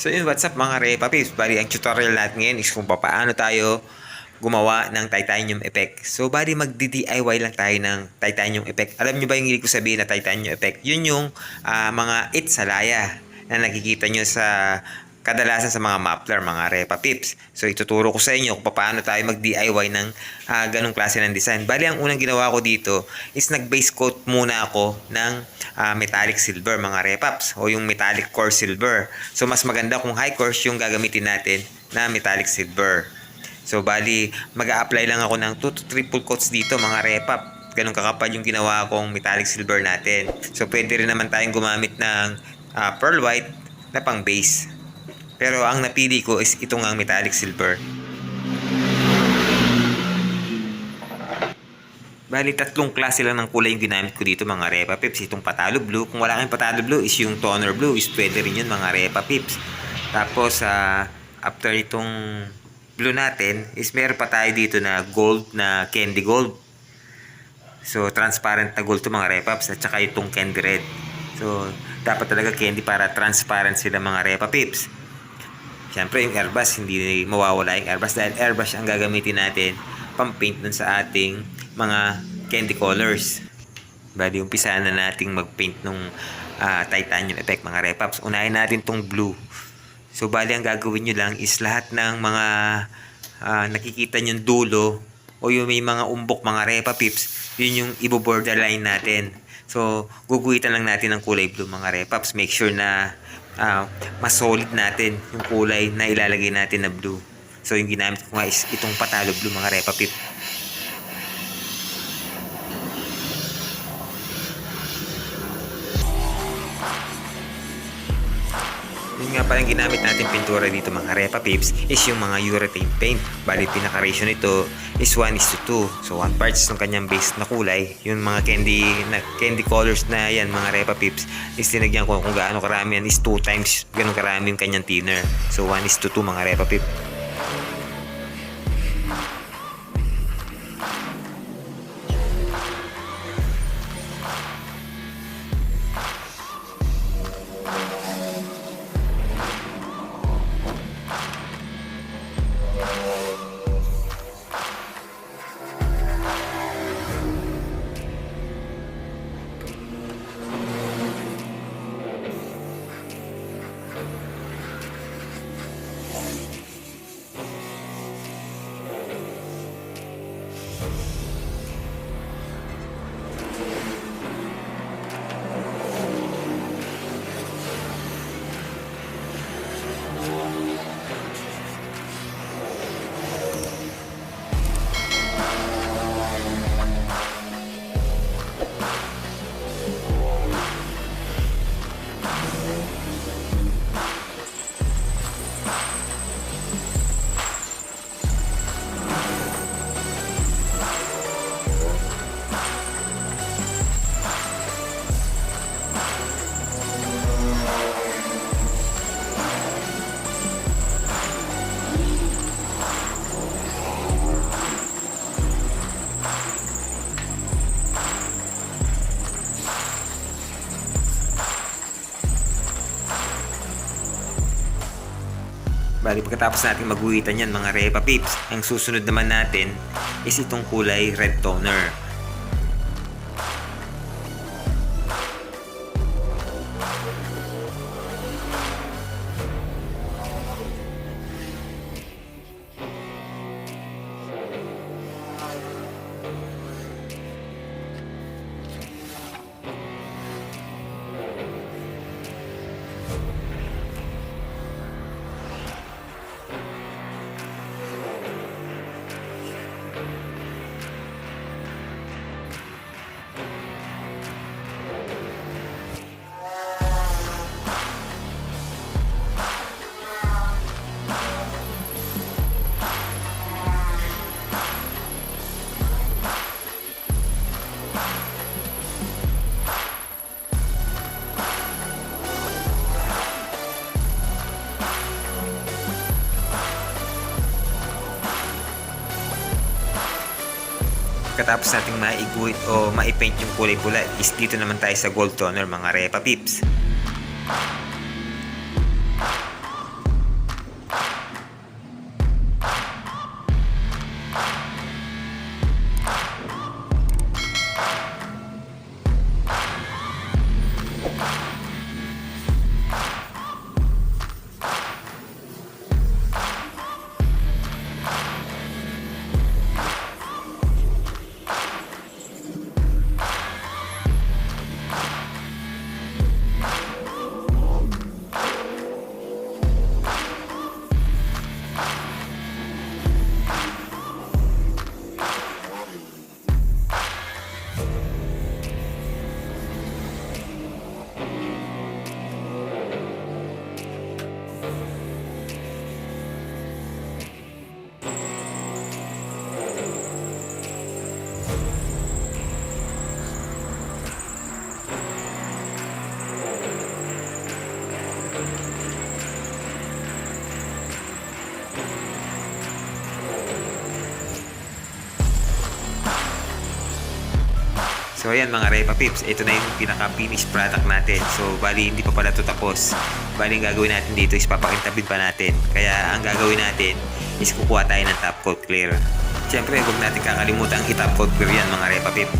So yun, what's up mga Repa Pips? Bali, ang tutorial natin ngayon is kung paano tayo gumawa ng titanium effect. So bali, magdi-DIY lang tayo ng titanium effect. Alam nyo ba yung hindi ko sabihin na titanium effect? Yun yung mga itsalaya na nakikita nyo sa kadalasan sa mga muffler, mga Repa Pips. So ituturo ko sa inyo kung paano tayo mag-DIY ng ganong klase ng design. Bali, ang unang ginawa ko dito is nag-base coat muna ako ng metallic silver, mga Repaps, o yung metallic core silver. So mas maganda kung high course yung gagamitin natin na metallic silver. So bali, mag-a-apply lang ako ng 2 to 3 full coats dito, mga Repap. Ganun kakapal yung ginawa kong metallic silver natin. So pwede rin naman tayong gumamit ng pearl white na pang base. Pero ang napili ko is itong ang metallic silver. Bali, 3 klase lang ng kulay yung ginamit ko dito, mga Repa Pips. Itong patalo blue. Kung wala kayong patalo blue is yung toner blue, is pwede rin yun, mga Repa Pips. Tapos, after itong blue natin, is meron pa tayo dito na gold, na candy gold. So, transparent na gold to, mga Repa Pips. At saka itong candy red. So, dapat talaga candy para transparent sila, mga Repa Pips. Siyempre, yung airbrush, hindi mawawala yung airbrush dahil airbrush ang gagamitin natin pang-paint dun sa ating mga candy colors. Bali, umpisa na nating mag-paint nung titanium effect, mga Repaps. Unahin natin tong blue. So, bali, ang gagawin nyo lang is lahat ng mga nakikita nyo dulo o yung may mga umbok, mga Repapips, yun yung ibo-borderline natin. So, guguhitan lang natin ng kulay blue, mga Repaps. Make sure na mas solid natin yung kulay na ilalagay natin na blue. So yung ginamit ko nga is itong patalo blue, mga Repa Pip. Yun nga pala yung ginamit natin pintura dito, mga Repa Pips, is yung mga urethane paint. Bali, pinaka-ratio nito is 1:2. So 1 parts ng kanyang base na kulay. Yung mga candy colors na yan, mga Repa Pips, is tinagyan ko kung gaano karami yan, is 2 times ganun karami yung kanyang thinner. So 1:2, mga Repa Pip. Bali, pagkatapos natin maguhitan yan, mga Repa Pips, ang susunod naman natin is itong kulay red toner. pagkatapos nating maiguhit o maipaint yung kulay pula is dito naman tayo sa gold toner mga Repa Pips. So ayan mga Repa Pips, ito na yung pinaka-finished product natin. So bali hindi pa pala ito tapos. Bali ang gagawin natin dito is papakintabin pa natin. Kaya ang gagawin natin is kukuha tayo ng top coat clear. Siyempre huwag natin kakalimutan i-top coat clear yan mga Repa Pips.